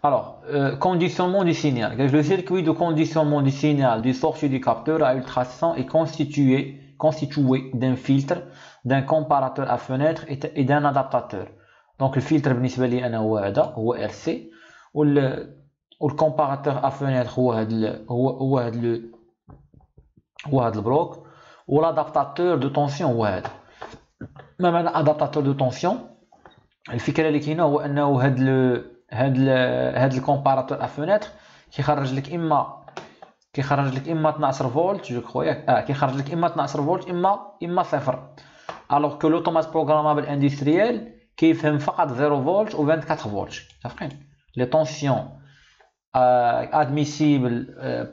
Alors, conditionnement du signal. Le circuit de conditionnement du signal du sortie du capteur à ultrasons est constitué d'un filtre, d'un comparateur à fenêtre et d'un adaptateur. Donc le filtre بالنسبة لي أنا هو RC والcomparateur à fenêtre هو هذا البلوك والادابتاتور دو طونسيون هو هذا. ما معنى adaptateur de tension؟ الفكرة اللي كاينة هو أنه هاد الكومباراتور ا فونيتر كيخرج لك اما 12 فولت جو كخوا كيخرج لك اما 12 فولت اما صفر. الوغ كو لوطومات بروغرامابل اندستريال كيفهم فقط 0 فولت و 24 فولت. متفقين؟ لي طونسيون admissible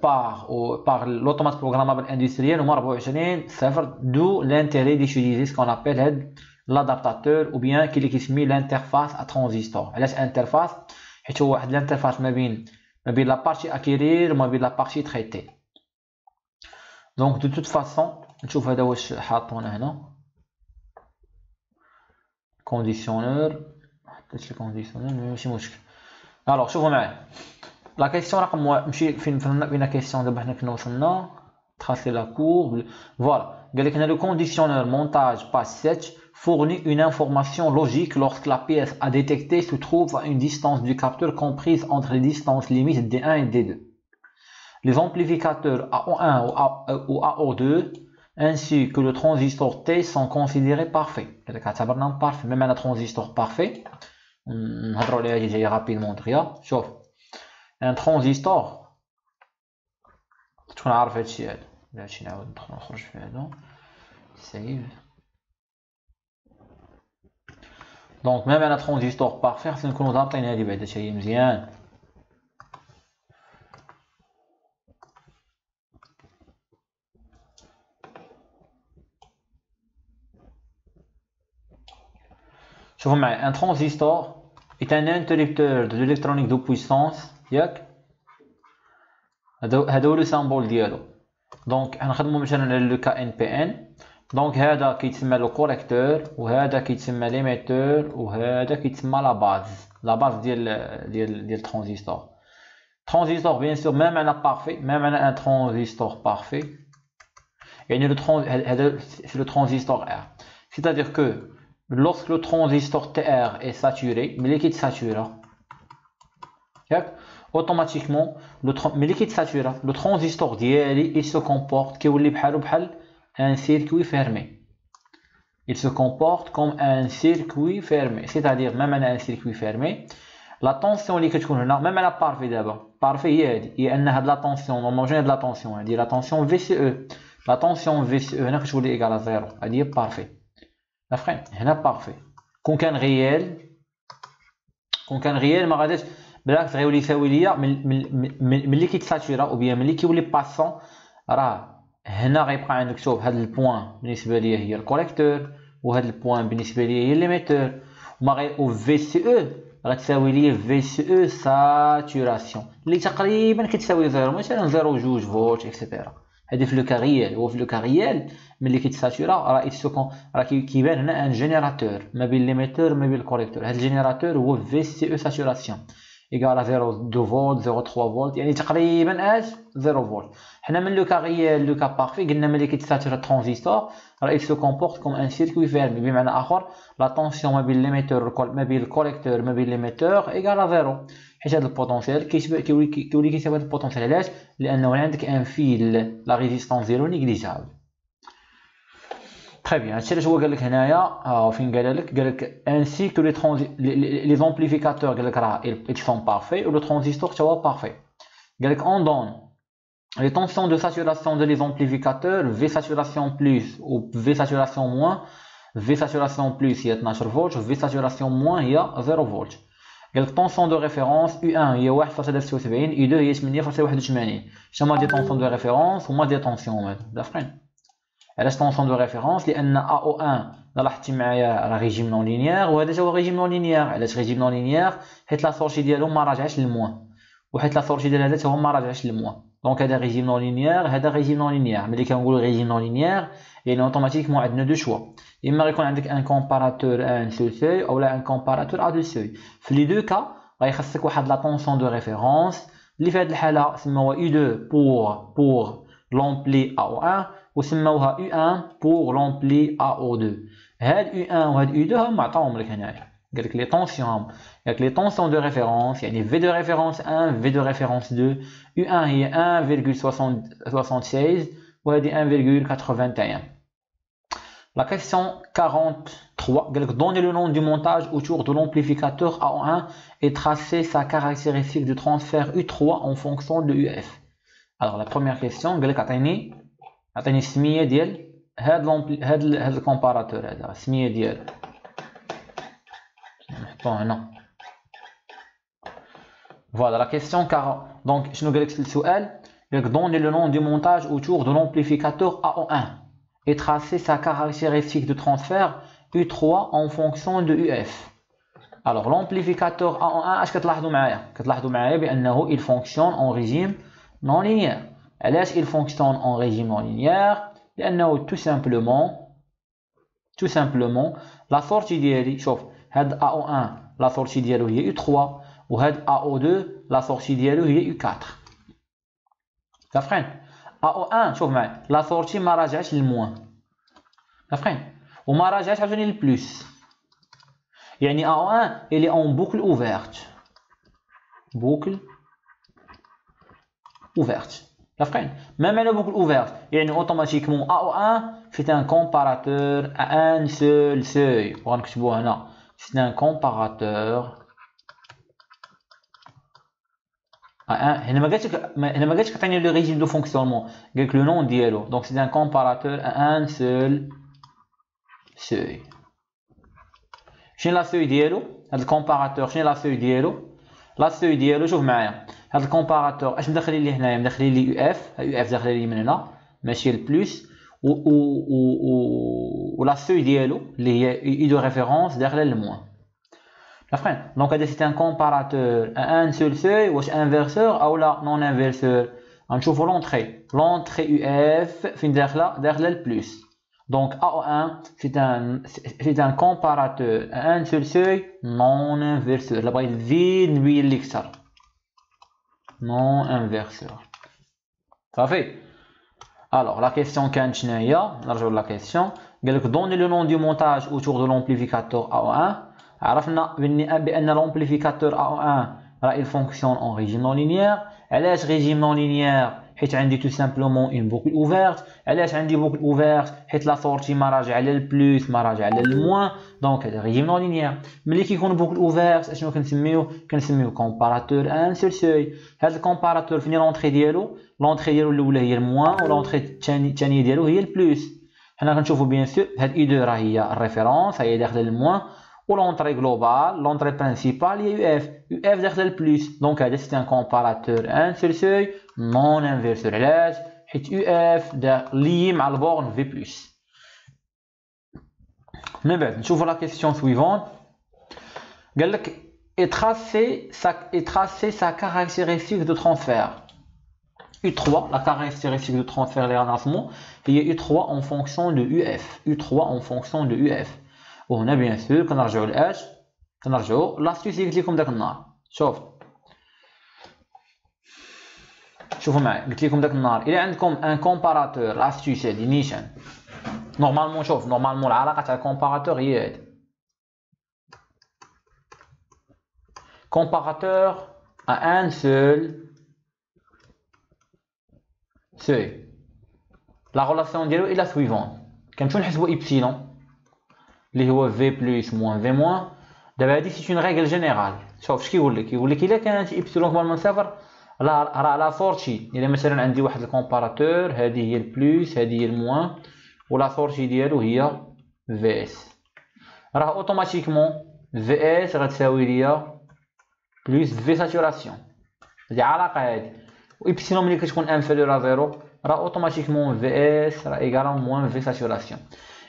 par l'automate programmable industriel هما 24 صفر. دو l'intérêt d'utiliser ce qu'on appelle l'adaptateur ou bien qui est l'interface à transistor. علاش interface؟ حيت هو واحد الانترفاس ما بين لا بارتي acquérir وما بين لا بارتي traiter. دونك دو توت فاصون نشوف هذا واش حاطونا هنا كونديسيونور. حطيت الكونديسيونور ماشي مشكل. الوغ شوفوا معايا لا كيسيون رقم ماشي فين بين كيسيون دابا حنا كنا وصلنا tracer la courbe. Voilà, le conditionneur montage passe 7 fournit une information logique lorsque la pièce à détecter se trouve à une distance du capteur comprise entre les distances limites D1 et D2. Les amplificateurs AO1 ou AO2 ainsi que le transistor T sont considérés parfaits. Même un transistor parfait, on va rapidement. Un transistor تكون عارف هادشي هذا. بلاتي نعاود ندخل نخرج في هذا سيف. دونك ميم انا ترانزستور بارفي خصنا نكونو ضابطين هادي بعدا حتى هي مزيان. شوفوا معايا ان ترانزستور est un interrupteur de l'électronique de puissance ياك. هذا هو لو سامبول ديالو. دونك غنخدمو مثلا على لو كا ان بي ان. دونك هذا كيتسمى لو كوريكتور وهذا كيتسمى ليميتور وهذا كيتسمى لا باز ديال الترانزستور. ترانزستور بيان سور ما معنى بارفي، ما معنى ان ترانزستور بارفي يعني هذا c'est le transistor R. C'est-à-dire que lorsque le transistor TR est saturé, mais liquide saturé, automatiquement mais liquide saturé, le transistor d'IELI il se comporte بحال un circuit fermé. Il se comporte comme un circuit fermé, c'est-à-dire même un circuit fermé. La tension اللي كتكون هنا même la parfait دابا parfait هي هذه، هي ان هاد لا طونسيون نورمالمون هاد لا طونسيون هادي لا طونسيون VCE. لا طونسيون VCE هنا كتولي ايكال زيرو، هادي هي بارفي. عرفتي هنا بارفي. كون كان غيال ما غاديش بالعكس غيولي يساوي ليا ملي كيتساتورا او بيان ملي كيولي باسون. راه هنا غيبقى عندك شوف هاد البوان بالنسبه ليا هي الكوليكتور وهاد البوان بالنسبه ليا هي ليميتور وما غير او في سي او غتساوي ليا في سي او ساتوراسيون اللي تقريبا كتساوي زيرو مثلا 0.2 فولت اكسيتيرا. هادي في لو كاريال. هو في لو كاريال ملي كيتساتورا راه كيبان هنا ان جينيراتور ما بين ليميتور ما بين الكوليكتور. هاد الجينيراتور هو في سي او ساتوراسيون ايكال 0.2 فولت 0.3 فولت يعني تقريبا 0 فولت. حنا من لو كا غيال لو كا بارفي قلنا ملي كيتساتور الترانزستور راه il se comporte comme un circuit fermé بمعنى اخر لا طونسيون ما بين ليميتور ما بين الكوليكتور ما بين ليميتور ايكال 0 حيت هذا البوتونسيال كيولي كيساوي هذا البوتونسيال. علاش؟ لانه عندك ان فيل لا ريزيستانس زيرو نيغليجابل. Très bien. هادشي علاش هو قال لك هنايا فين قال لك ainsi que les amplificateurs قال لك راه ils sont parfaits ou le transistor تا هو parfait. قال لك on donne les tensions de saturation de les amplificateurs V saturation plus ou V saturation moins. V saturation plus هي 12 فولت و V saturation moins هي 0 فولت. قال لك tension de référence U1 هي 1.76 U2 هي 8.81. شنو دي tension de référence وما دي tension دافرين. علاش طونسيون دو ريفيرونس؟ لان AO1 لاحظتي معايا راه ريجيم نون لينيير وهذا هو ريجيم نون لينيير. علاش ريجيم نون لينيير؟ حيت لا سورتي ديالو ما راجعش للموان وحيت لا سورتي ديال هذا هو ما راجعش للموان. دونك هذا ريجيم نون لينيير هذا ريجيم نون لينيير. ملي كنقولوا ريجيم نون لينيير يعني اوتوماتيكمون عندنا دو شوا، اما غيكون عندك ان كومباراتور ان سو سوي او لا ان كومباراتور ا دو سوي. في لي دو كا غيخصك واحد لا طونسيون دو ريفيرونس اللي في هذه الحاله سموها U2 pour l'ampli AO1 وسموها U1 pour l'ampli AO2. هاد U1 وهاد U2 هم عطاوهم لك هنايا قال لك لي طونسيون قال لك لي طونسيون دو ريفيرونس يعني V de référence 1 V de référence 2 U1 هي 1,76 وهذه 1,81. La question 43, donnez le nom du montage autour de l'amplificateur AO1 et tracez sa caractéristique de transfert U3 en fonction de UF. Alors la première question, عطيني السمية ديال هاد الكومباراتور هذا السمية ديال نحطوه هنا. Voilà la question 40. Donc شنو قال لك السؤال؟ donnez le nom du montage autour de l'amplificateur AO1 et tracer sa caractéristique de transfert U3 en fonction de UF. Alors l'amplificateur AO1 اش كتلاحظوا معايا بانه il fonctionne en régime non linéaire. علاش il fonctionne en régime non linéaire؟ لانه tout simplement la sortie ديالي شوف هاد AO1 la sortie ديالو هي U3 وهاد AO2 la sortie ديالو هي U4. كافرين AO1 شوف معايا لا سورتي ما راجعش للموان كافرين وما راجعش عاوتاني للبلوس يعني AO1 اللي اون بوكل ouverte كافرين ما معنى بوكل ouverte يعني اوتوماتيكمون AO1 c'est un comparateur à un seul seuil وغنكتبوها هنا c'est un comparateur هنا ما قالش عطيني لو ريجيم دو فونكسيونمون قالك لو نون ديالو دونك سي ان كومباراتور ان سول سوي. شنو لا سوي ديالو هاد الكومباراتور شنو لا سوي ديالو شوف معايا هاد الكومباراتور اش مدخلين لي هنايا مدخلين لي يو اف داخله لي من هنا ماشي البلوس و لا سوي ديالو اللي هي اي دو ريفيرونس داخله للموان. Donc c'est un comparateur à un seul seuil ou inverseur ou là non inverseur. On trouve l'entrée UF fin derrière le plus. Donc AO1 c'est un comparateur à un seul seuil non inverseur. Là-bas il vide l'extérieur non inverseur. Ça fait. Alors la question كانت la question. Donnez le nom du montage autour de l'amplificateur AO1. عرفنا بأن l'amplificateur AO1 il fonctionne en régime non linéaire. علاش régime non linéaire؟ حيت عندي tout simplement une boucle ouverte. علاش عندي boucle ouverte؟ حيت لا sortie ما راجعه للبلوس ما راجعه للموان دونك هذا régime non linéaire. ملي كيكون boucle ouverte اشنو كنسميوه comparateur ان سول سوي. هذا الكومباراتور فين لونطري ديالو الاولى هي الموان ولونطري الثانيه ديالو هي البلوس. حنا كنشوفوا بيان سور هاد اي 2 راه هي الريفيرونس هي داخله الموان ou l'entrée globale, l'entrée principale, il y a UF derrière le plus. Donc, c'est un comparateur un seul seuil non inverseur. Et UF lié à la borne V+. Mais bien, je vois la question suivante. Et tracer sa caractéristique de transfert. U3, la caractéristique de transfert des renforcements, il y a U3 en fonction de UF. U3 en fonction de UF. وهنا بيان سور كنرجعوا لاش كنرجعوا لاستيوس اللي قلت لكم داك النهار. شوفوا معايا قلت لكم داك النهار الا عندكم ان كومباراتور لاستيوس هادي نيشان نورمالمون العلاقه تاع الكومباراتور هي هادي comparateur à un seul seuil. La relation ديالو est la suivante. كنمشيو نحسبوا إبسيلون اللي هو V plus moins V moins. دابا هادي سي اون ريغل جينيرال. شوف اش كيقول لك الا كانت إبسيلون كبر من صفر راه لا سورتي الا مثلا عندي واحد الكومباراتور هادي هي البلوس هادي هي الموان ولا سورتي ديالو هي في اس راه اوتوماتيكمون في اس غتساوي ليا بلس في ساتوراسيون. هادي علاقه هادي وإبسيلون ملي كتكون انفيريور ا زيرو راه اوتوماتيكمون في اس راه ايكالون موان في ساتوراسيون.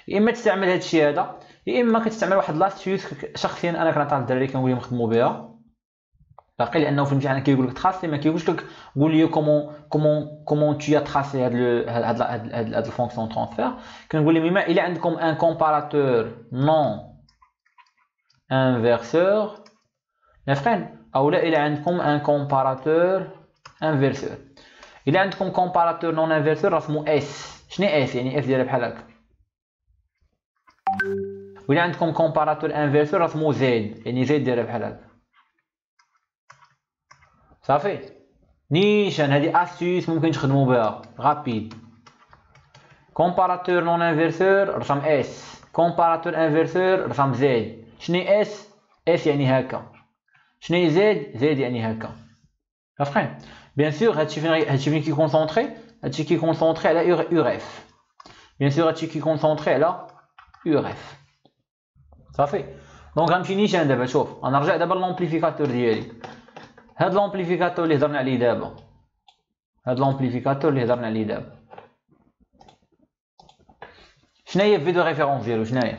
يا اما تستعمل هادشي هذا يا اما كتستعمل واحد لاستيوس شخصيا انا كنعطيها للدراري كنقول لهم خدموا بها باقي لانه في الامتحان كيقول لك تراسي ما كيقولش لك قول لي كومون تو تراسي هاد الفونكسيون ترانسفير. كنقول لهم الا عندكم ان كومباراتور نون انفيرسور يا فرين او لا الى عندكم ان كومباراتور انفيرسور. الى عندكم كومباراتور نون انفيرسور رسمو اس. شنو اس؟ يعني اف دايره بحال هكا. والى عندكم كومباراتور انفيرسور رسمو زد، يعني زد دايره بحال هكا. صافي نيشان هذه استيس ممكن تخدموا بها رابيد. كومباراتور نون انفيرسور رسم اس، كومباراتور انفيرسور رسم زد. شنو اس؟ اس يعني هكا. شنو زد؟ زد يعني هكا. عرفتي؟ بيان سور هادشي فين كيكونسونطري؟ هادشي كيكونسونطري على او اف. بيان سور هادشي كيكونسونطري على او اف. صافي دونك غنمشي نيشان دابا. شوف غنرجع دابا للامبليفيكاتور ديالي. هاد لامبليفيكاتور اللي هضرنا عليه دابا، هاد لامبليفيكاتور اللي هضرنا عليه دابا شناهي في دو ريفيرونس ديالو؟ شناهي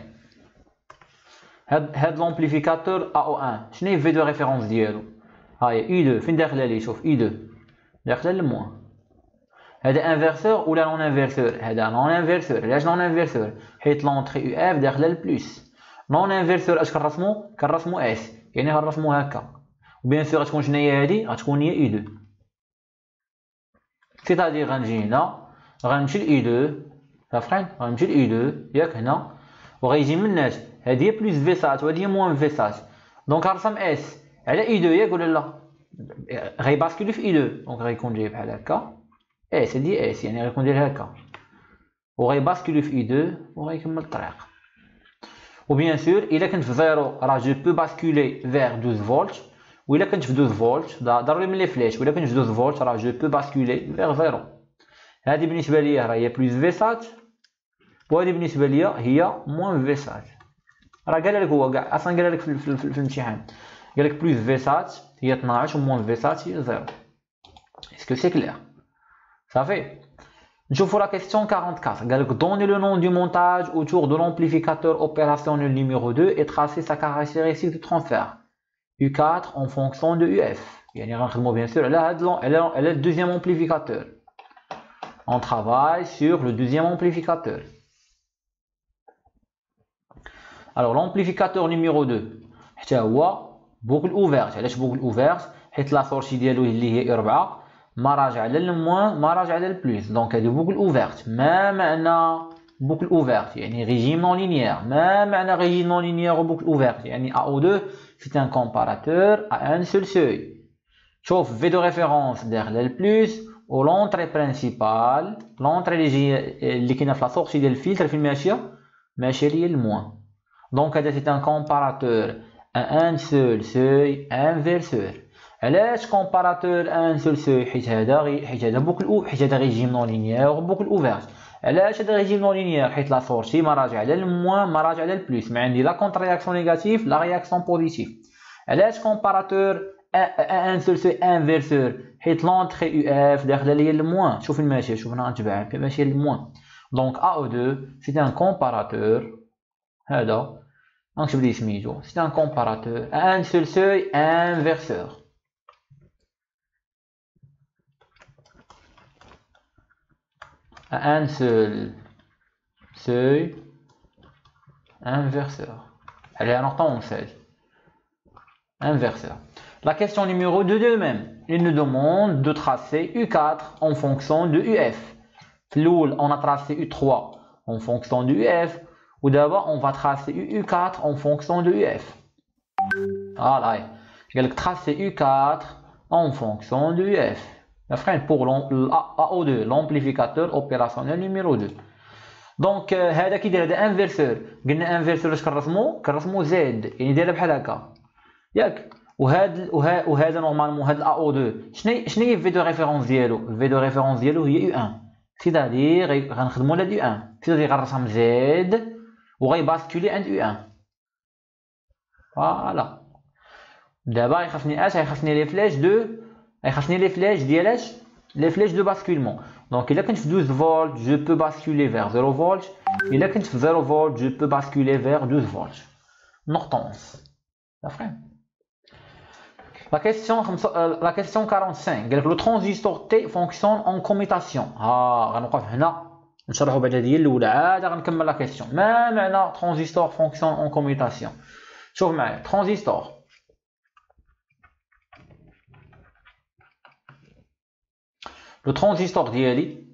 هاد لامبليفيكاتور AO1 شناهي في دو ريفيرونس ديالو؟ هاهي اي 2 فين داخله ليه؟ شوف اي 2 داخله للموان. هذا انفيرسور ولا نون انفيرسور؟ هذا نون انفيرسور. علاش نون انفيرسور؟ حيت لونطري او اف داخله للبلوس. نون انفيرسور اش كنرسمو؟ كنرسمو اس، يعني غنرسمو هكا. وبيان سور غتكون شناهي هادي؟ غتكون هي اي 2. سيتادير غنجي هنا غنمشي لاي 2 عرفتي؟ غنمشي لاي 2 ياك هنا وغيجي مناش هادي هي بلوس في سات وهادي هي موان في سات. دونك غنرسم اس على اي 2 ياك ولا لا؟ غيباسكولي في اي 2 دونك غيكون جاي بحال هكا اس. هادي اس يعني غيكون داير هكا وغيباسكولي في اي 2 وغيكمل الطريق. وبيان سور الا كنت في زيرو راه جو بو باسكولي فيغ 12 فولت، وإلا كنت في 12 فولت ضروري من لي فلاش، وإلا كنت في 12 فولت راه جو بو باسكولي فيغ زيرو. هادي بالنسبة ليا راه هي بلوس في سات، وهادي بالنسبة ليا هي موان في سات. راه قالها لك هو كاع اصلا قالها لك في الامتحان، قالك بلوس في سات هي 12 وموان في سات هي زيرو. اسكو سي كلير؟ صافي نشوفو لا كيسيون 44. قالك donnez le nom du montage autour de l'amplificateur opérationnel numéro 2 et tracez sa caractéristique de transfert U4 en fonction de UF. يعني غنخدمو bien sûr على le deuxième amplificateur. On travaille sur le deuxième amplificateur. Alors l'amplificateur numéro 2 حتى هو boucle ouverte. علاش boucle ouverte؟ حيت لا سورسي ديالو اللي هي 4 ما راجع على الموان ما راجع على البلوس. دونك هذه boucle ouverte. ما معنى boucle ouverte؟ يعني régime non linéaire. ما معنى régime non linéaire ou boucle ouverte؟ يعني AO2 c'est un comparateur à un seul seuil. شوف في دو ريفيرونس داخله البلوس و لونطري برينسيبال لونطري اللي كاينه في لا سورسي ديال الفلتر فين ماشيه ليا الموان. دونك هذا سي ان كومباراتور ان سول سوي انفيرسور. علاش كومباراتور ان سول سوي؟ حيت هذا بوكل حيت هذا ريجيم نون لينيير بوكل اوفيرت. علاش هذا ريجيم نون لينيير؟ حيت لا سورسي ما راجع على الموان ما راجع على البلوس، ما عندي لا كونتر رياكسيون نيجاتيف لا رياكسيون بوزيتيف. علاش كومباراتور ان سول سوي انفيرسور؟ حيت لونطري يو اف داخله ليا الموان. شوف فين ماشيه، شوف هنا نتبع ماشيه للموان. دونك AO2 سي ان كومباراتور. هذا نكتب ليه سميتو سي ان كومباراتور ان سول سوي انفيرسور. un seul seuil inverseur. Elle est en ordonnance. Inverseur. La question numéro 2 de même. Il nous demande de tracer U4 en fonction de UF. Floul, on a tracé U3 en fonction de UF. Ou d'abord, on va tracer U4 en fonction de UF. Voilà. Je vais tracer U4 en fonction de UF. Pour l'AO2, l'amplificateur opérationnel numéro 2. Donc هذا كي داير هذا انفيرسور. قلنا انفيرسور اش كنرسمو زد، يعني دايره بحال هكا ياك. وهذا نورمالمون هذا AO2 شنو هي في دو ريفيرونس ديالو؟ في دو ريفيرونس ديالو هي U1. سيتادير غنخدمو على U1، سيتادير غنرسم زد وغيباسكولي عند U1. فوالا دابا غيخصني لي فلاش دو غيخصني لي فلاش ديالاش لي فلاش دو باسكولمون. دونك الا كنت في 12 فولت جو بو باسكولي فيغ 0 فولت، الا كنت في 0 فولت جو بو باسكولي فيغ 12 فولت. نقطونس عرفتي؟ La question 45 قالك لو ترانزستور تي فونكسيون اون كوميتاسيون. غنوقف هنا نشرحو بعد هذه الاولى عاد غنكمل لا كيسيون. ما معنى ترانزستور فونكسيون اون كوميتاسيون؟ شوف معايا ترانزستور لو ترانزستور ديالي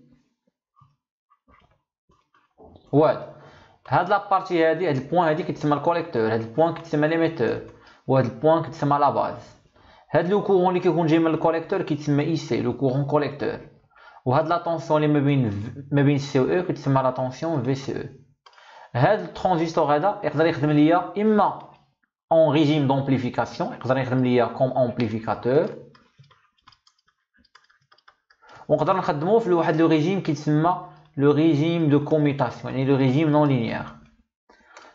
هاد لابارتي هادي، هاد البوان هادي كتسمى الكوليكتور، هاد البوان كتسمى ليميتور، وهاد البوان كتسمى لا باز. هاد لو كورون اللي كيكون جاي من الكوليكتور كيتسمى اي سي، لو كورون كوليكتور. وهاد لا طونسيون اللي ما بين سي و او كتسمى لا طونسيون في سي او. هاد الترانزستور هذا يقدر يخدم ليا اما en régime d'amplification، يقدر يخدم ليا كوم امبليفيكاتور، ونقدر نخدموه في واحد لو ريجيم كيتسمى لو ريجيم دو كوميتاسيون، يعني لو ريجيم نون لينيير.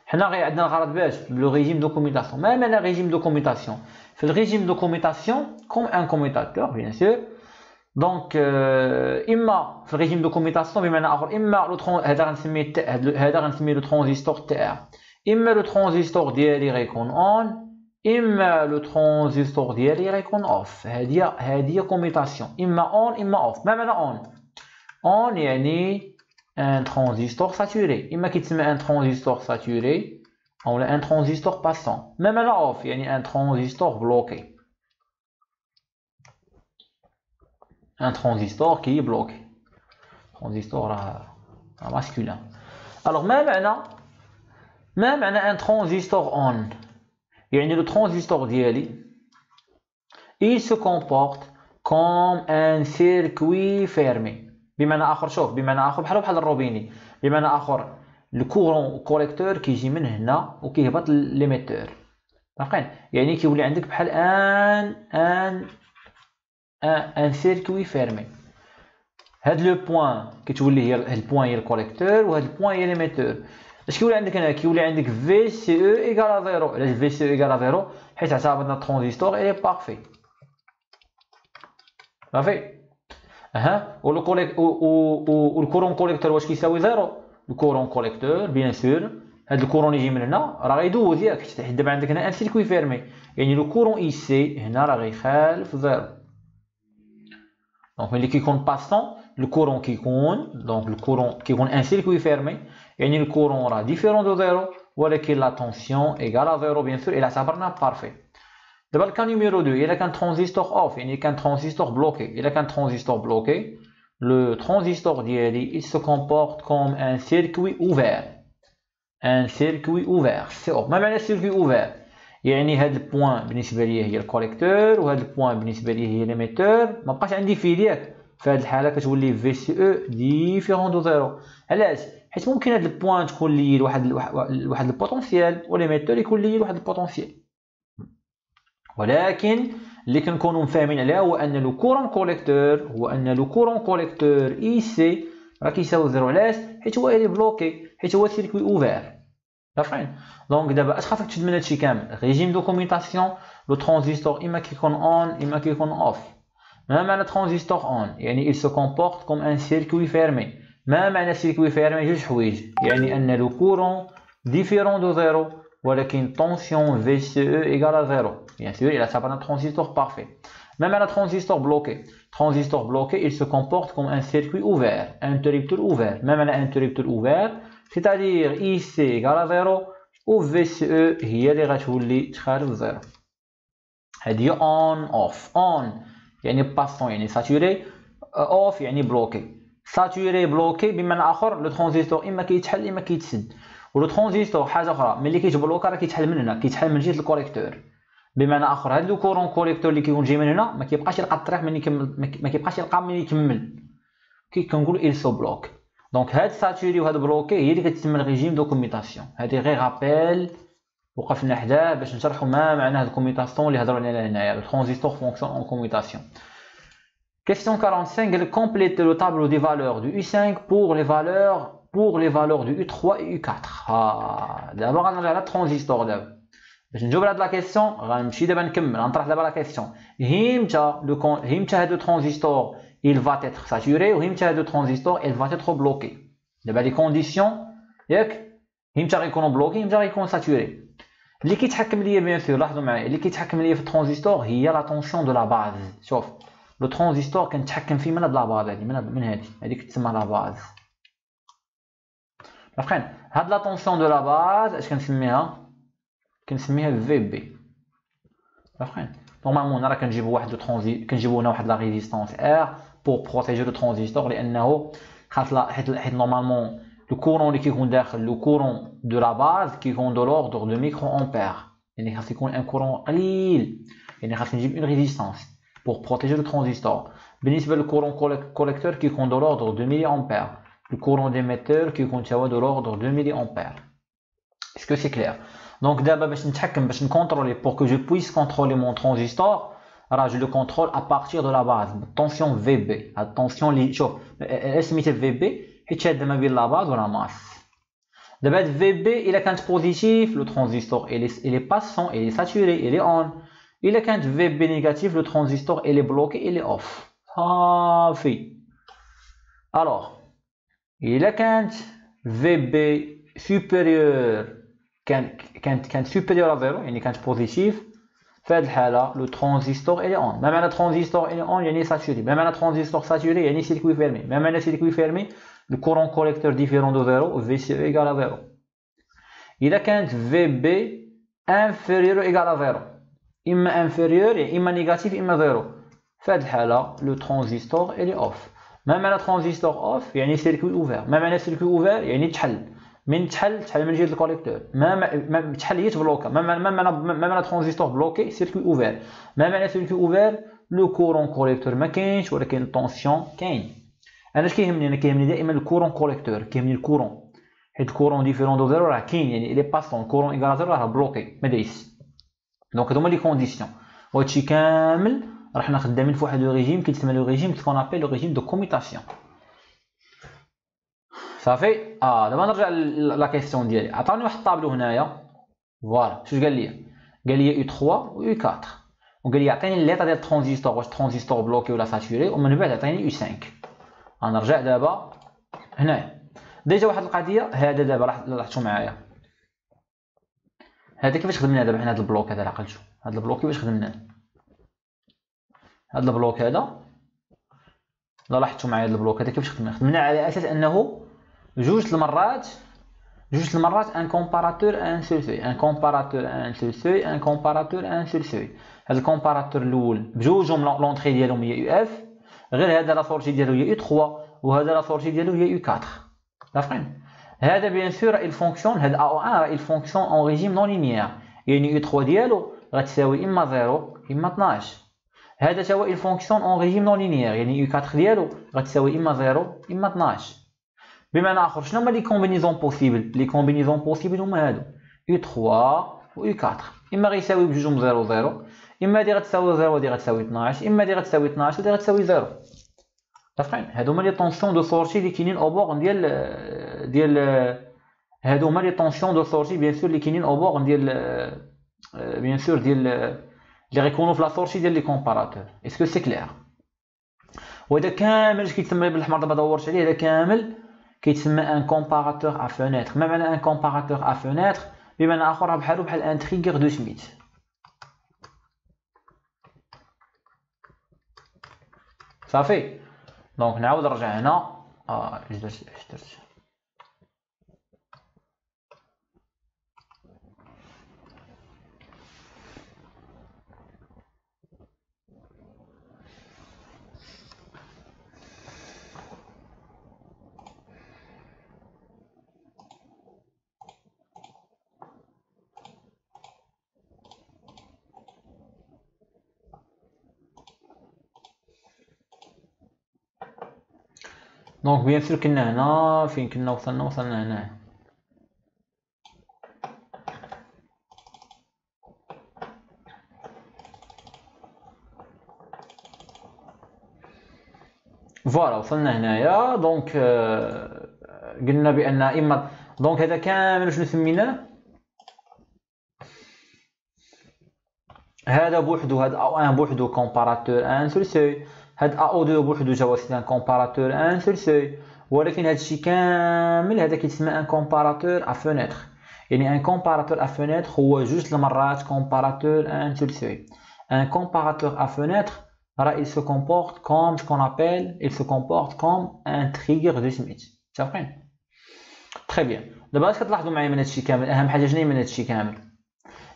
حنا غير عندنا الغرض باش لو ريجيم دو كوميتاسيون. ما معنى ريجيم دو كوميتاسيون؟ في الريجيم دو كوميتاسيون كوم ان كوميتاتور بيان سور. دونك اما في الريجيم دو كوميتاسيون بمعنى اخر، اما لو هذا غنسميه هذا غنسميه لو ترانزستور تي ار، اما لو ترانزستور ديالي غيكون اون، اما لو ترانزستور ديالي غيكون اوف. هذه كوميتاسيون، اما اون اما اوف. ما معنى اون؟ اون يعني ان ترانزستور ساتوري، اما كيتسمى ان ترانزستور ساتوري او ان ترانزستور باسون. ما معنى اوف؟ يعني ان ترانزستور بلوكي، un transistor qui est bloqué. Transistor masculin. Alors ما معنى un transistor on؟ يعني le transistor ديالي il se comporte comme un circuit fermé. بمعنى آخر شوف، بمعنى آخر بحال الروبيني، بمعنى آخر الكورون كوليكتور كيجي من هنا وكيهبط ليميتور. فاهمين؟ يعني كيولي عندك بحال ان سيركوي فيرمي. هاد لو بوين كتولي هي هاد البوين هي الكوليكتور، وهاد البوين هي ليميتور. اش كيولي عندك هنا؟ كيولي عندك في سي او ايكال زيرو. علاش في سي او ايكال زيرو؟ حيت اعتبرنا الترانزستور اي بارفي. صافي. والكورون كوليكتور واش كيساوي زيرو؟ الكورون كوليكتور بيان سور هاد الكورون يجي من هنا راه غيدوز ياك، حيت دابا عندك هنا ان سيركوي فيرمي، يعني لو كورون اي سي هنا راه غيخالف زيرو. دونك ملي كيكون باسون الكورون كيكون، دونك الكورون كيكون ان سيركوي فيرمي، يعني الكورون راه ديفيرون دو زيرو، ولكن لا طونسيون ايكال زيرو بيان سور الى اعتبرنا بارفي. دابا الكان نيميرو 2 الا كان ترانزستور اوف، يعني كان ترانزستور بلوكي. الا كان ترانزستور بلوكي لو ترانزستور ديالي il se comporte comme un circuit ouvert. ان سيركوي اوفير سي او. ما معنى سيركوي اوفير؟ يعني هاد البوين بالنسبه لي هي الكوليكتور، وهاد البوين بالنسبه لي هي ليميتور. ما بقاش عندي فيل ياك، في هاد الحاله كتولي في سي او ديفيرون دو زيرو. علاش؟ حيت ممكن هاد البوين تكون لي لواحد البوتونسيال، وليميتور يكون لي لواحد البوتونسيال، ولكن اللي كنكونوا فاهمين عليها هو ان لو كورون كوليكتور اي سي راه كيساوي زيرو. علاش؟ حيت هو اللي بلوكي، حيت هو سيركوي اوفير. فاهمين؟ دونك دابا اش خاصك تشد من هادشي كامل؟ ريجيم دو كوميتاسيون لو ترانزستور اما كيكون اون اما كيكون اوف. ما معنى ترانزستور اون؟ يعني il se comporte comme un circuit fermé. ما معنى سيركوي فيرمي؟ جوج حوايج، يعني ان لو كورون ديفيرون دو زيرو، ولكن طونسيون في سي او ايكال زيرو. بيان سور الى اعتبرنا ترانزستور بارفي. ما معنى ترانزستور بلوكي؟ ترانزستور بلوكي il se comporte comme un circuit ouvert, un interrupteur ouvert. ما معنى interrupteur ouvert؟ c'est-à-dire IC égale 0 و VCE هي اللي غتولي تخالف زيرو. هادي on off. on يعني باسون يعني ساتوري، off يعني بلوكي. ساتوري بلوكي بمعنى اخر لو ترانزستور اما كيتحل اما كيتسد. ولو ترانزستور حاجه اخرى ملي كيتبلوكا راه كيتحل من هنا، كيتحل من جهه الكوليكتور. بمعنى اخر هاد لو كورون كوليكتور اللي كيكون جاي من هنا ما كيبقاش يلقى الطريق من يكمل، ما كيبقاش يلقى من يكمل، كنقولوا il se bloque. دونك هاد ساتوري وهاد بلوكي هي اللي كتسمى الريجيم دو كوميتاسيون. هادي غير رابيل وقفنا حداه باش نشرحوا ما معنى هاد الكوميتاسيون اللي هضروا عليها هنايا. لو ترانزستور فونكسيون اون كوميتاسيون. Question 45, elle complète le tableau des valeurs du U5 pour les valeurs du U3 et U4. D'abord غنرجع على الترانزستور دابا. باش نجاوب على هاد لا كيسيون غنمشي دابا نكمل، غنطرح دابا لا كيسيون. هيمتى هاد الترانزستور il va être saturé وهيمتى هاد الترانزستور il va être bloqué. دابا لي كونديسيون ياك هيمتى غيكونوا بلوكي هيمتى غيكون ساتوري. اللي كيتحكم ليا بيان سور لاحظوا معايا، اللي كيتحكم ليا في الترانزستور هي لا طونسيون دو لا باز. شوف لو ترانزستور كنتحكم فيه من هاد لا باز هادي، من هادي كتسمى لا باز. عارفين هاد لا طونسيون دو لا باز اش كنسميها؟ كنسميها في بي. عارفين نورمالمون راه كنجيبو واحد كنجيبو هنا واحد لا ريزيستانس ار pour protéger le transistor لأنه حيت normalement le courant اللي كيكون داخل le courant de la base كيكون de l'ordre de microampères يعني خاص يكون un courant قليل يعني خاص نجيب une résistance pour protéger le transistor. بالنسبة للcourant collecteur كيكون de l'ordre de milliampères, le courant d'émetteur كيكون de l'ordre de milliampères. Est-ce que c'est clair? Donc d'abord باش نتحكم باش نكونترولي pour que je puisse contrôler mon transistor, je le contrôle à partir de la base, tension VB, attention li شوف سميتها VB حيت شاده ما بين la base و la masse. d'abord VB إلا كانت positif le transistor il est passant, il est saturé, il est on. إلا كانت VB négatif le transistor il est bloqué, il est off. صافي. alors إلا كانت VB supérieur كانت supérieur à 0 يعني كانت positif في هذه الحالة le transistor il est on. ما معنى transistor il est on يعني saturé. ما معنى transistor saturé يعني circuit fermé. ما معنى circuit fermé le courant collecteur différent de 0 VCE égale à 0. إذا كانت VB inférieur ou égal à 0 إما inférieur إما négatif إما 0 في هذه الحالة le transistor il est off. ما معنى transistor off يعني circuit ouvert. ما معنى circuit ouvert يعني تحل من تحل من جهة الكوليكتور. ما تحل هي تبلوكا. ما معنى transistor bloqué circuit ouvert. ما معنى circuit ouvert le courant collecteur ما كاينش ولكن التونسيون كاين. انا اش كيهمني؟ انا كيهمني دائما الكورون كوليكتور، كيهمني الكورون حيت الكورون ديفيرون دو زيرو راه كاين يعني الي باسون الكورون ايكال زيرو راه بلوكي ما دايس. دونك هادو هما لي كونديسيون وهادشي كامل راه حنا خدامين في واحد لو ريجيم كيتسمى لو ريجيم كون ابل لو ريجيم دو كوميتاسيون. صافي. دابا نرجع لا كيسيون ديالي. عطاوني واحد الطابلو هنايا فوالا. شنو قال لي؟ قال لي يو 3 و يو 4 وقال لي عطيني ليطا ديال الترانزيستور واش الترانزيستور بلوكي ولا ساتوري ومن بعد عطيني يو 5. غنرجع دابا هنايا ديجا واحد القضيه. هذا دابا لاحظتوا معايا هذا كيفاش خدمنا دابا حنا هذا البلوك هذا عقلتو هذا البلوك كيفاش خدمناه. هذا البلوك هذا لا لاحظتوا معايا هذا البلوك هذا كيفاش خدمنا على اساس انه جوج المرات ان كومباراتور ان سول سوي ان كومباراتور ان سول سوي ان كومباراتور ان سول سوي. هذا الكومباراتور الاول بجوجهم لونطري ديالهم هي يو اف غير هذا لا سورتي ديالو هي يو 3 وهذا لا سورتي ديالو هي يو 4. عارفين هذا بيان سور il فونكسيون هذا او 1 il فونكسيون اون ريجيم نون لينيير يعني يو 3 ديالو غتساوي اما 0 اما 12. هذا تا هو il فونكسيون اون ريجيم نون لينيير يعني يو 4 ديالو غتساوي اما 0 اما 12. بمعنى اخر شنو هما لي كومبينيزون بوسيبل؟ لي كومبينيزون بوسيبل هما هادو يو 3 و يو 4 اما غيساوي بجوجهم 0 0 اما هادي غتساوي 0 وهادي غتساوي 12 اما هادي غتساوي 12 وهادي غتساوي 0. عارفين هادو هما لي طونسيون دو سورتي اللي كاينين او بورن ديال هادو هما لي طونسيون دو سورتي بيان سور اللي كاينين او بورن ديال بيان سور ديال اللي غيكونوا في لا سورتي ديال لي كومباراتور. اسكو سي كلير؟ وهذا كامل اش كيتسمى بالاحمر دابا دورت عليه هذا كامل كيتسمى ان كومباراتور ا فونيتر. ما معنى ان كومباراتور ا فونيتر؟ بمعنى اخر بحال ان تريغر دو سميت. صافي. دونك نعاود نرجع هنا اش درت دونك بيان سور كنا هنا فين كنا وصلنا هنا. فوالا وصلنا هنايا. دونك قلنا بان اما دونك هذا كامل شنو سميناه؟ هذا بوحدو هذا او ان بوحدو كومباراتور ان سول سوي. هاد او 2 بوحدو جا سي ان كومباراتور ان سول سوي. ولكن هادشي كامل هذا كيتسمى ان كومباراتور ا فونيتر. يعني ان كومباراتور ا فونيتر هو جوج المرات كومباراتور ان سول سوي. ان كومباراتور ا فونيتر راه il se comporte comme ce qu'on appelle il se comporte comme un trigger de Schmitt. عارفين؟ تري بيان. دابا اش كتلاحظوا معايا من هادشي كامل؟ اهم حاجه شنو هي من هادشي كامل؟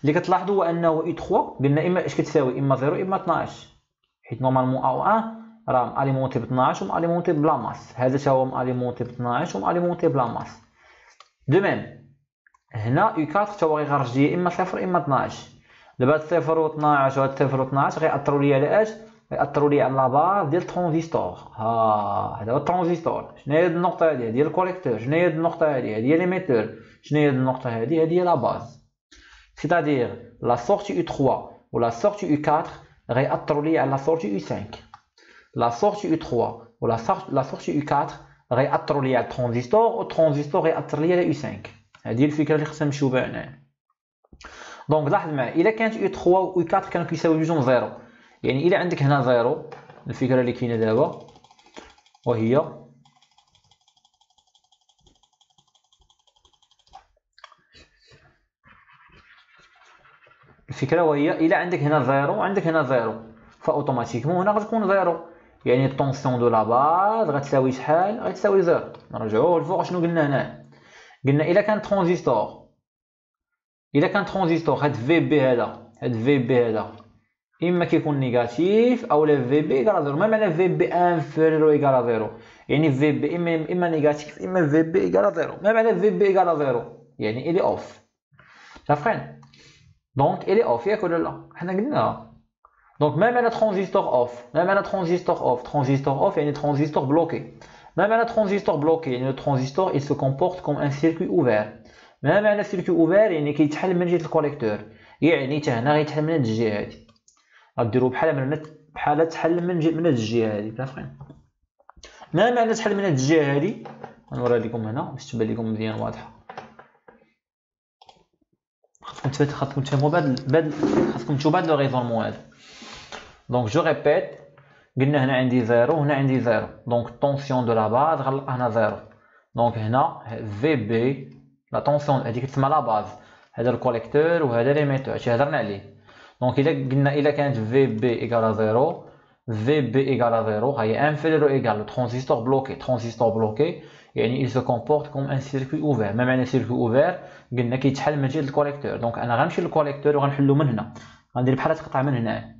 اللي كتلاحظوا هو انه اي 3 قلنا اما اش كتساوي اما 0 اما 12 حيت نورمالمون او 1 راه ماليمونتي ب 12 وماليمونتي بلا ماس، هذا تا هو ماليمونتي ب 12 وماليمونتي بلا ماس. دو ميم هنا يو 4 تا هو غيخرج ليا اما 0 اما 12. دابا هاد 0 و 12 وهاد 0 و 12 غيأثروا ليا على اش؟ غيأثروا ليا على لاباز ديال الترانزستور. هذا هو الترانزستور. شنو هي هاد النقطة هادي؟ هادي هي الكوليكتور. شنو هي هاد النقطة هادي؟ هادي هي ليميتور. شنو هي هاد النقطة هادي؟ هادي هي لاباز. سيتادير لا سورتي U3 و لا سورتي U4 غيأثروا ليا على لا سورتي U5. لا سورتي U3 و لا سورتي U4 غيأثروا ليا على الترانزستور والترانزستور غيأثر ليا على U5. هذه هي الفكرة اللي خصنا نمشيو بها هنايا. دونك لاحظ معايا إلا كانت U3 و U4 كانوا كيساويو جوجهم زيرو، يعني إلا عندك هنا زيرو، الفكرة اللي كاينة دابا وهي إلا عندك هنا زيرو وعندك هنا زيرو فأوتوماتيكمون هنا غتكون زيرو، يعني الطونسيون دو لا باز غتساوي شحال؟ غتساوي زيرو. نرجعوه الفوق شنو قلنا هنا؟ قلنا إلا كان ترانزستور هاد في بي هذا اما كيكون نيجاتيف اولا في بي ايكال زيرو. ما معنى في بي انفيريور ايكال زيرو؟ يعني في بي اما نيجاتيف اما في بي ايكال زيرو. ما معنى في بي ايكال زيرو؟ يعني الي اوف. صافين؟ دونك الي اوف ياك ولا لا؟ حنا قلناها. دونك ما معنى ترانزستور اوف؟ ترانزستور اوف يعني ترانزستور بلوكي. ما معنى ترانزستور بلوكي؟ يعني لو ترانزستور il se comporte comme un circuit ouvert. ما معنى circuit ouvert؟ يعني كيتحل من جهة الكوليكتور، يعني حتى هنا غيتحل من هاد الجهة هادي. غديرو بحال تحل من هاد الجهة هادي. صافين؟ ما معنى تحل من هاد الجهة هادي؟ غنوريها لكم هنا باش تبان لكم مزيان واضحة. خاصكم تفهموا خاصكم تشوفوا هاد لو ريزونمون هذا. دونك جو ريبيت، قلنا هنا عندي زيرو وهنا عندي زيرو، دونك الطونسيون دو لا باز غنلقى هنا زيرو. دونك هنا في بي لا طونسيون هذيك تسمى لا باز، هذا الكوليكتور وهذا ليميتور، هادشي هضرنا عليه. دونك إلا كانت في بي ايكال زيرو، في بي ايكال زيرو هي انفيريور ايكال لو ترانزستور بلوكي، يعني il se comporte comme un circuit ouvert. ما معنى circuit ouvert؟ قلنا كيتحل من جهة الكوليكتور. دونك أنا غنمشي للكوليكتور وغنحلو من هنا، غندير بحال تقطع من هنا.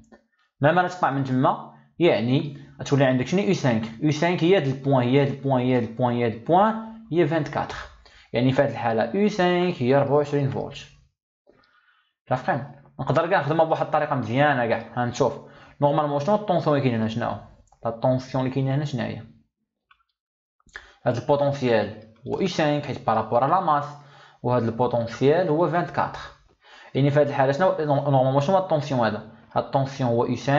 ما معنى تقطع من تما؟ يعني غتولي عندك شنو U5 هي هاد البوان هي 24، يعني في هاد الحالة U5 هي 24 فولت. عرفتين؟ نقدر كاع نخدمها بواحد الطريقة مزيانة كاع. هنشوف نورمالمون شنو الطونسيون اللي كاين هنا. شنو الطونسيون اللي كاين هنا؟ شنو هي؟ هاد البوتونسيال هو U5 حيت بارابور لا ماس، وهاد البوتونسيال هو 24. يعني في هاد الحالة شنو نورمالمون شنو الطونسيون هذا؟ هاد الطونسيون هو U5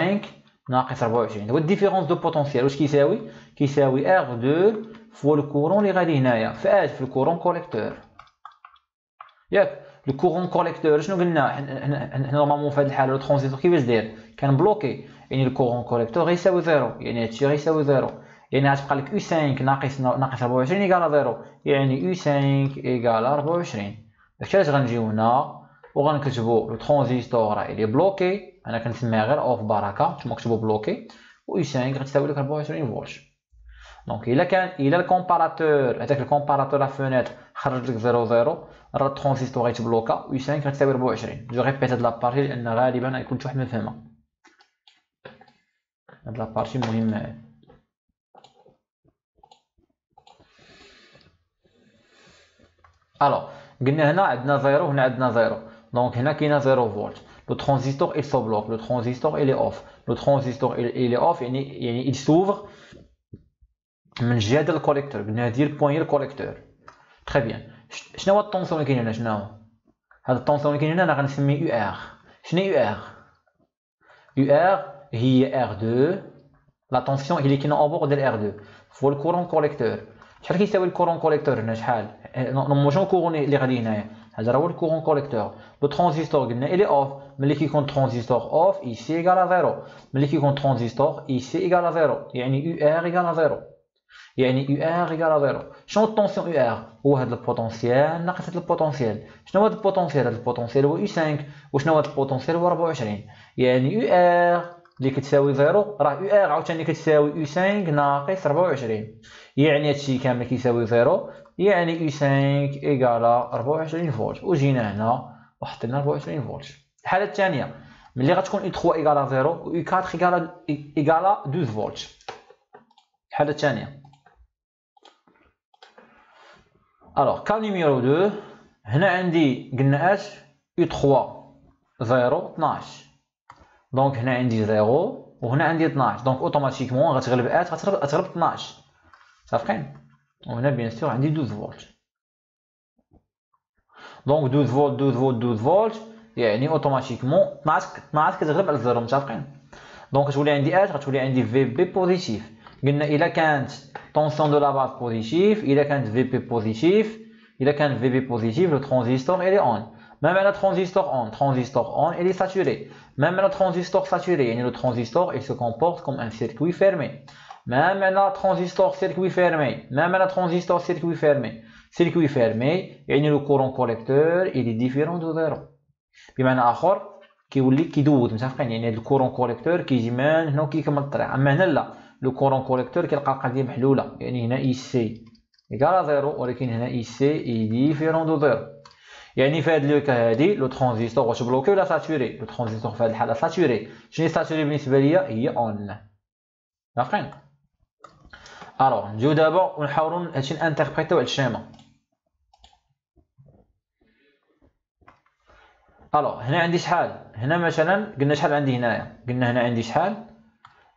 ناقص 24. هو الديفيرونس دو بوتونسيال واش كيساوي؟ كيساوي R2 فوا الكورون اللي غادي هنايا في الكورون كوليكتور. ياك الكورون كوليكتور شنو قلنا؟ حنا نورمالمون في هاد الحالة لو ترانزستور كيفاش داير؟ كان بلوكي، يعني الكورون كوليكتور غيساوي زيرو، يعني هادشي غيساوي زيرو، يعني غتبقى لك U5 ناقص 24 ايكال زيرو، يعني U5 ايكال 24. داكشي علاش غنجيو هنا وغنكتبو لو ترانزستور راه إلي بلوكي، انا كنسميها غير اوف بركه، نتوما كتبوا بلوكي، و U5 غتساوي لك 24 فولت. دونك الا الكومباراتور هذاك الكومباراتور لا فونيتر خرج لك 00 راه الترانزستور غيتبلوكا و U5 غتساوي 24. جو ريبيت هاد لابارتي لان غالبا غيكون شي واحد ما فهمها. هاد لابارتي مهمه. الوغ قلنا هنا عندنا زيرو وهنا عندنا زيرو، دونك هنا كاينه 0 فولت. لو ترانزستور il se bloque، لو ترانزستور il est off. لو ترانزستور il est off يعني il s'ouvre من جهه ديال الكوليكتور. قلنا هادي البوين الكوليكتور. تري بيان. شنو هو الطونسيون اللي كاين هنا؟ شنو هو هذا الطونسيون اللي كاين هنا؟ انا غنسميه يو ار. شنو يو ار؟ يو ار هي ار2 لا طونسيون اللي كاينه او بور ديال ار2 فوا الكورون كوليكتور. شحال كيساوي الكورون كوليكتور هنا؟ شحال نورمالمون شنو الكورون اللي غادي هنايا؟ هذا راه هو الكورون كوليكتور. لو ترانزستور قلنا الي اوف، ملي كيكون ترانزستور اوف اي سي ايكال زيرو، ملي كيكون ترانزستور اي سي ايكال زيرو، يعني يو ار ايكال زيرو، يعني يو ار ايكال زيرو. شنو الطونسيون يو ار؟ هو هذا البوتونسيال ناقص هذا البوتونسيال. شنو هو هذا البوتونسيال؟ هذا البوتونسيال هو U5، وشنو هو هذا البوتونسيال؟ هو 24، يعني يو ار اللي كتساوي زيرو راه يو ار عاوتاني كتساوي U5 ناقص 24، يعني هادشي كامل كيساوي زيرو، يعني U5 ايكال 24 فولت. وجينا هنا وحطينا 24 فولت. الحالة الثانية ملي غتكون U3 ايكال 0 و U4 ايكال 12 فولت. الحالة الثانية. الوغ كا نيميرو 2 هنا عندي قلنا اش U 3 0 12 دونك هنا عندي 0 وهنا عندي 12 دونك اوتوماتيكمون غتغلب اش غتغلب 12 صافقين. وهنا بيان سور عندي 12 فولت دونك 12 فولت 12 فولت 12 فولت يعني اوتوماتيكمون 12 كتغلب على 0 متفقين. دونك غتولي عندي اش غتولي عندي في بي بوزيتيف. قلنا الا كانت طونسيون دو لا باز بوزيتيف الا كانت في بي بوزيتيف الا كان في بي بوزيتيف لو ترانزستور الي اون. Même un transistor on, il est saturé. Même un transistor saturé, le transistor il se comporte comme un circuit fermé. Même un transistor circuit fermé, circuit fermé, le courant collecteur il est différent de zéro. بمعنى آخر كيولي كيدوز متفقين يعني هذا الكورون كوليكتور كيجي من هنا وكيكمل الطريق. أما هنا لا لو كورون كوليكتور كيلقى القضية محلولة يعني هنا إي سي إيكال زيرو ولكن هنا إي سي إي ديفيرون دو زيرو. يعني في هاد لو كا هادي لو ترانزستور واش بلوكي ولا ساتوري؟ لو ترانزستور في هاد الحالة ساتوري. شنو ساتوري بالنسبة ليا؟ هي أون متفقين. ألوغ نجيو دابا ونحاولو هادشي نانتربريتيو هاد الشيما. الوغ هنا عندي شحال؟ هنا مثلا قلنا شحال عندي هنايا؟ قلنا هنا عندي شحال؟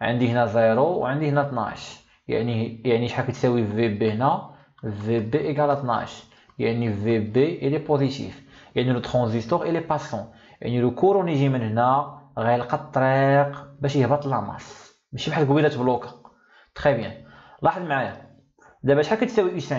عندي هنا 0 وعندي هنا 12 يعني شحال كتساوي في بي هنا؟ في بي ايكال 12 يعني في بي الي بوزيتيف يعني لو ترانزستور الي باسون يعني لو كورون يجي من هنا غيلقى الطريق باش يهبط لاماس ماشي بحال قبيله تبلوكا. تري بيان لاحظ معايا دابا شحال كتساوي يو 5؟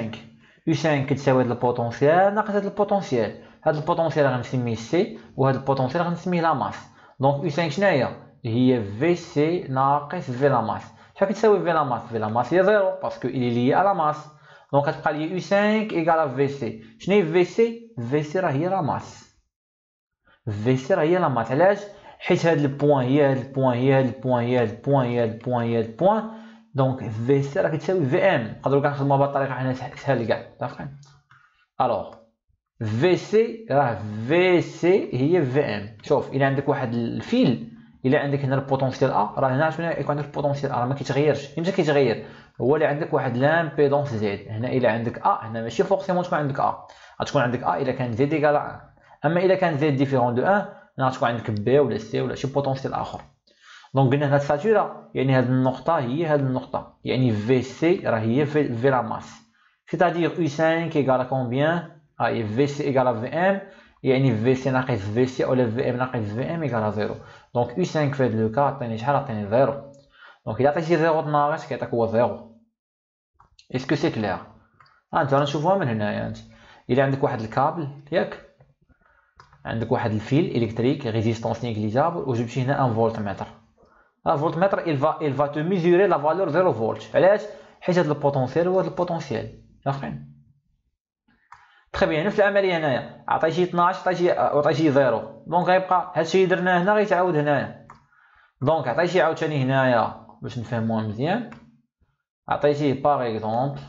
يو 5 كتساوي هاد البوتونسيال ناقص هاد البوتونسيال. هاد البوتونسيال غنسميه سي وهاد البوتونسيال غنسميه لا ماس. دونك يو 5 شناهي؟ هي في سي ناقص في لا ماس. شحال كتساوي في لا ماس؟ في لا ماس هي 0 باسكو الي ليي على ماس. دونك غتبقى لي يو 5 ايكال في سي. شنو هي في سي؟ في سي راه هي لا ماس. في سي راه هي لا ماس. علاش؟ حيت هاد البوان هي هاد البوان هي هاد البوان هي هاد البوان هي هاد البوان هي هاد البوان دونك في سي راه كتساوي في ام. نقدروا كاع نخدموها بهاد الطريقه حنا سهل كاع متفقين. الوغ في سي راه في سي هي في ام. شوف الا عندك واحد الفيل الا عندك هنا البوتونسيال ا راه هنا شنو يكون عندك البوتونسيال ا راه ما كيتغيرش. امتى كيتغير؟ هو اللي عندك واحد لامبيدونس زد. هنا الا عندك ا هنا ماشي فورسيمون تكون عندك ا غتكون عندك ا الا كان زد ايكال 1. اما الا كان زد ديفيرون دو 1 غتكون عندك بي ولا سي ولا شي بوتونسيال اخر. دونك قلنا هاد ساتورا يعني هاد النقطه هي هاد النقطه يعني في سي راه هي في لا ماس سيتادير يو 5 ايكال كومبيان هاي في سي ايكال في ام يعني في سي ناقص في سي ولا في ام ناقص في ام ايكال 0. دونك يو 5 في هاد لو كا عطيني شحال؟ عطيني 0. دونك الا عطيتي 0 ناقص كيعطيك هو 0. اسكو سي كلير؟ انت نشوفوها من هنايا. انت الا عندك واحد الكابل ياك عندك واحد الفيل الكتريك ريزيستونس نيغليجابل وجبتي هنا ان فولتمتر. الفولتمتر il va te mesurer la valeur 0 فولت. علاش؟ حيت هاد البوتونسيال هو هاد البوتونسيال عارفين. تري بيان. نفس العمليه هنايا عطيتي 12 عطيتي 0 دونك غيبقى هادشي اللي درناه هنا غيتعاود هنايا. دونك عطيتي عاوتاني هنايا باش نفهموها مزيان عطيتيه باغ اكزومبل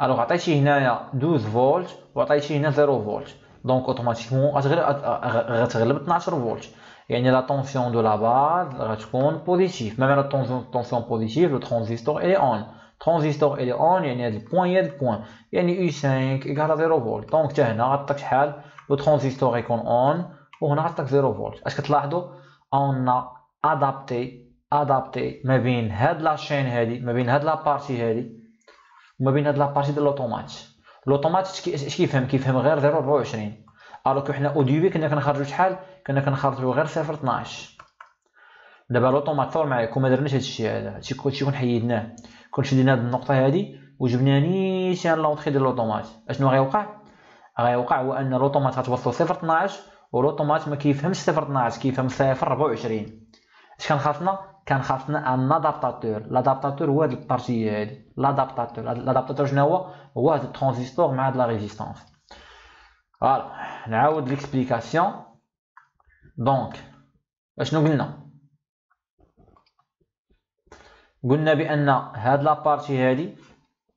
الوغ عطيتيه هنايا 12 فولت وعطيتيه هنا 0 فولت دونك اوتوماتيكمون غتغلب 12 فولت يعني لا طونسيون دو لا باز غتكون بوزيتيف. ميم لا طونسيون بوزيتيف لو ترانزستور الي اون. ترانزستور الي اون يعني هاد البوان هي هاد البوان يعني يو 5 ايكال 0 فولت. دونك حتى هنا غطاك شحال؟ لو ترانزستور يكون اون وهنا غطاك 0 فولت. اش كتلاحظوا؟ اون ادابتي ما بين هاد لاشين هادي ما بين هاد لابارتي هادي وما بين هاد لابارتي ديال لوطومات. لوطومات اش كيفهم غير 0.24 الوغ حنا او ديبي كنا كنخرجوا شحال؟ كنا كنخرجوا غير 0.12. دابا لوطومات ثور معايا كون ما درناش هادشي هذا هادشي كون حيدناه كون شدينا هاد النقطه هادي وجبنا نيشان لونطري ديال لوطومات اشنو غيوقع؟ غيوقع هو ان لوطومات غتوصل 0.12 ولوطومات ما كيفهمش 0.12 كيفهم 0.24. اش كان خاصنا؟ كان خاصنا ان ادابتاتور. لادابتاتور هو هاد البارتي هادي. لادابتاتور شنو هو هاد الترانزستور مع هاد لا ريزيستانس. فوالا نعاود ليكسبليكاسيون. دونك اشنو قلنا بان هاد لابارتي هادي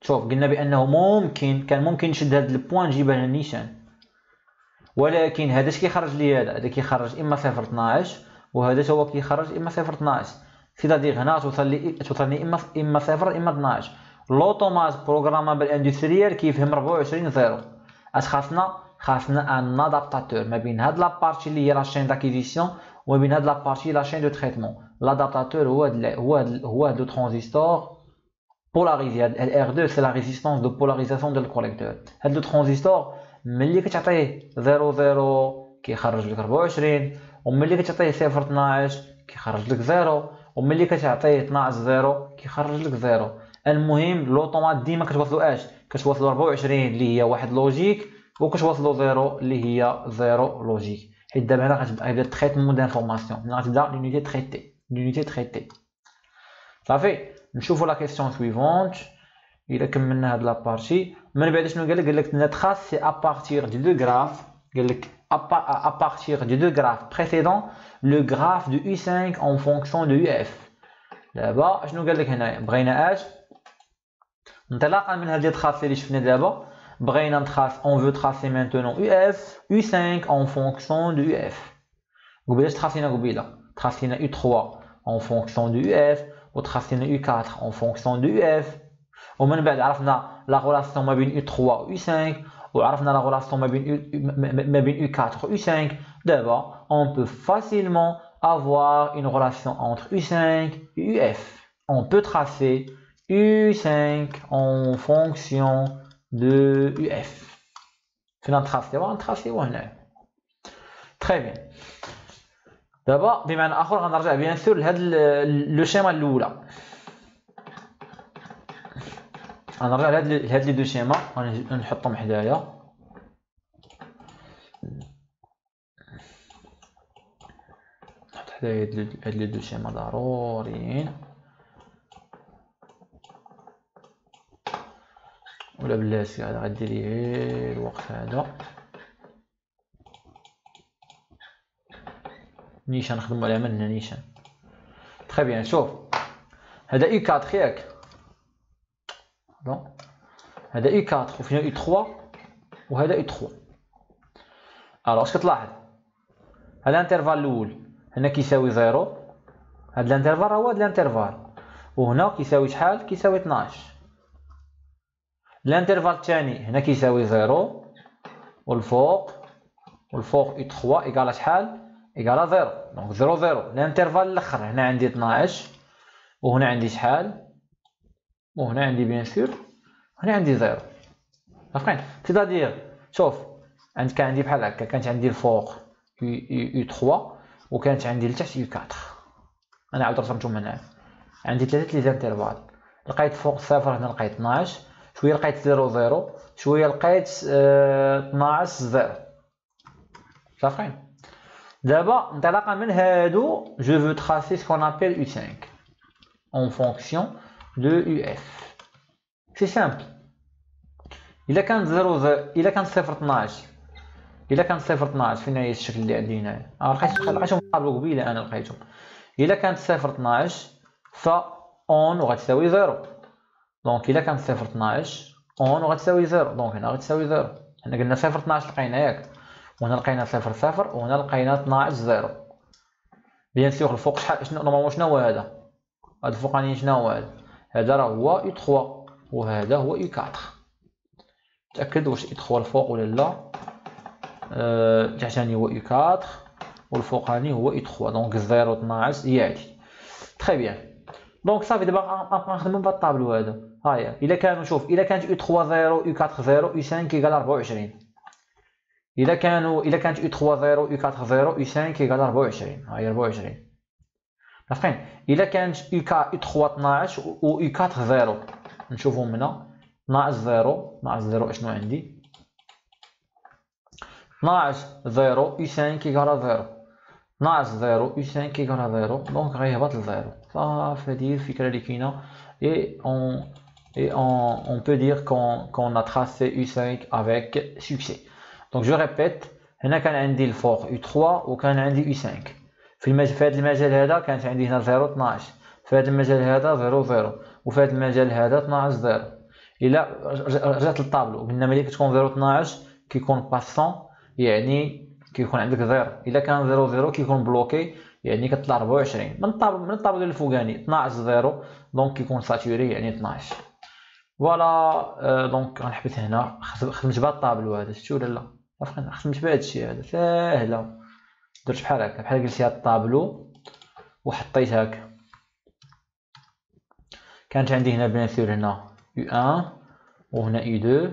شوف قلنا بانه كان ممكن نشد هاد البوان نجيبها لنا نيشان ولكن هذا اش كيخرج لي؟ هذا كيخرج اما 0.12 وهذا هو كيخرج اما 0.12 سيتادير هنا توصل لي اما 0 اما 12. لوطومات بروغرامابل اندستريال كيفهم 24 0. اش خاصنا ان ادابتاتور ما بين هاد لابارتي اللي هي لا شين داكيزيسيون وما بين هاد لابارتي لا شين دو تريتمون. لادابتاتور هو هاد لو ترانزستور بولاغيزي. هاد R2 سي لا ريزيستانس دو بولاريزاسيون ديال الكوليكتور. هاد لو ترانزستور ملي كتعطيه 0 0 كيخرج لك 24، وملي كتعطيه 0 12 كيخرج لك 0، وملي كتعطيه 12 0 كيخرج لك 0. المهم لوطومات ديما كتوصلو كتوصلو 24 اللي هي واحد لوجيك، وكتوصلو 0 اللي هي 0 لوجيك. حيت دابا هنا غتبدا تريتمون دانفورماسيون، ملي غتبدا لونيتي تريتي. صافي نشوفو لا كيسيون سويفونت. الا كملنا هاد لابارتي من بعد شنو قالك لا تراس سي ابارتير دو دو غراف. قالك à partir de deux graphes précédents le graphe de U5 en fonction de UF. دابا شنو قال لك هنايا؟ بغينا انطلاقا من هاد لي تراس اللي شفنا دابا بغينا نتراس on veut tracer maintenant UF U5 en fonction de UF. قبيله تراسينا U3 en fonction de UF وتراسينا U4 en fonction de UF. ومن بعد عرفنا لا relation ما بين U3 و U5 وعرفنا la relation ما بين U4 و U5. D'abord, on peut facilement avoir une relation entre U5 et UF. On peut tracer U5 en fonction de UF. فين نتراسيو هنا. Très bien. D'abord, بمعنى آخر غنرجع bien sûr لهاد لو شيما الأولى. غنرجع لهاد لي دو شيما غنحطهم حدايا. نحط حدايا هاد لي دو شيما ضروريين، ولا بلاتي هذا غديري غير الوقت هذا نيشان نخدمو على من هنا نيشان. تري بيان. شوف هذا U4 ياك، هذا U4 وفينا U3 وهذا U3. الوغ اش كتلاحظ؟ هاد الانترفال الاول هنا كيساوي 0، هاد الانترفال هو هاد الانترفال، وهنا كيساوي شحال؟ كيساوي 12. الانترفال الثاني هنا كيساوي 0 والفوق U3 ايكالا شحال؟ ايكالا 0. دونك 0 0. الانترفال الاخر هنا عندي 12 وهنا عندي شحال؟ وهنا عندي بيان سور هنا عندي 0. عرفتي؟ سيتادير شوف كان عندي بحال هكا، كانت عندي الفوق U3 وكانت عندي لتحت U4. انا عاود رسمتهم هنا. عندي ثلاثه لي زانترفال، لقيت فوق 0 هنا لقيت 12، شويه لقيت 0 0، شويه لقيت 12 0. صافي. دابا انطلاقا من هادو جو فو تراسي سكون ابيل U5 en fonction de UF. سي سامبل. الا كانت 0 0 الا كانت 0 12 الا كانت 0 12 فين هي الشكل اللي عندي هنايا؟ لقيتهم قابلو قبيله انا لقيتهم. الا كانت 0 12 ف اون وغتساوي 0. دونك الا كانت 0 12 اون وغتساوي 0. دونك هنا غتساوي 0. حنا قلنا 0 12 لقينا ياك، وهنا لقينا 0 0 وهنا لقينا 12 0. بيان سور الفوق شحال؟ شنو نورمالمون شنو هو هذا؟ هذا الفوقاني شنو هو هذا؟ هذا راه هو U3 وهذا هو U4. تأكد واش U3 الفوق ولا لا. تحتاني هو U4 والفوقاني هو U3. دونك 0 12 هي هادي. تري بيان. دونك صافي دابا غنبقى نخدمو بهاد الطابلو هذا. هاهي الا كانوا شوف الا كانت U3 0 U4 0 U5 كيقال 24. الا كانت U3 0 U4 0 U5 كيقال 24. هاهي 24. عرفتين؟ الا كانت U3 12 و U4 0 نشوفهم هنا 12 0 اشنو عندي؟ 12 0 U5 كيقال 0. 12 0 U5 كيقال 0. دونك غيهبط ل 0. صافي هادي الفكره اللي كاينه. Et on peut dire qu'on a tracé U5 avec succès. Donc je répète, هنا كان عندي الفوق U3 وكان عندي U5. في هذا المجال هذا كانت عندي هنا 0 12، في هذا المجال هذا 0 0، وفي هذا المجال هذا 12 0. الا رجعت للطابلو قلنا ملي كتكون 0 12 كيكون باسون، يعني كيكون عندك 0. الا كان 0 0 كيكون بلوكي، يعني كتطلع 24 من الطابلو الفوقاني 12 0 دونك كيكون ساتوري يعني 12. فوالا دونك غنحبس هنا. خدمت بهاد الطابلو هذا شفتو ولا لا؟ خدمت بهاد الشيء هذا ساهله. درت بحال هكا بحال قلت هاد الطابلو وحطيت هكا. كانت عندي هنا بيان سور هنا U1 وهنا U2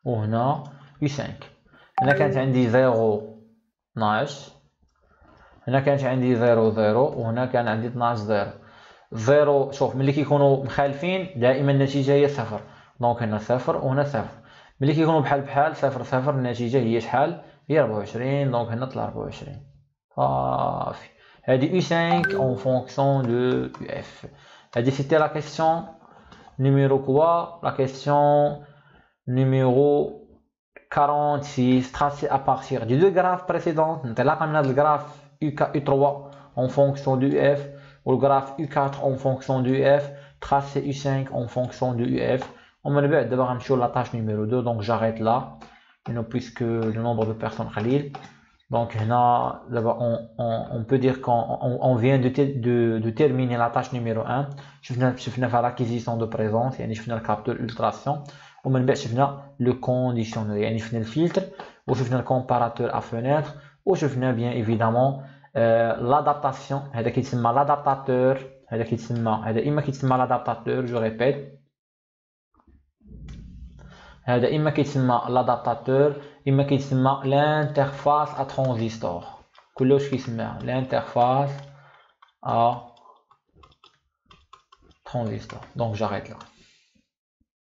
وهنا U5. هنا كانت عندي 0 12. هنا كانت عندي 0 0 وهنا كان عندي 12 0 0. شوف ملي كيكونوا مخالفين دائما النتيجه هي صفر. دونك هنا صفر وهنا صفر. ملي كيكونوا بحال بحال صفر صفر النتيجه هي شحال؟ هي 24. دونك هنا طلع 24 صافي. هذه U5 en fonction de UF. هذه c'était la question numéro quoi? La question numéro 46 tracé à partir des deux graphes précédents. نطلق من هذا الجراف U3 en fonction de UF ou le graphe U4 en fonction de UF, tracé U5 en fonction de UF. On va d'abord sur la tâche numéro 2, donc j'arrête là, puisque le nombre de personnes est khalil. Donc là, on peut dire qu'on vient de terminer la tâche numéro 1. Je viens faire l'acquisition de présence, je viens le capteur ultrason. On va le conditionneur, je viens le filtre, ou je viens le comparateur à fenêtre, ou je viens bien évidemment l'adaptation. هذا كيتسمى l'adaptateur. هذا إما كيتسمى l'adaptateur. Je répète, هذا إما كيتسمى l'adaptateur إما كيتسمى l'interface à transistor. كلش كيسميها l'interface à transistor. Donc j'arrête là.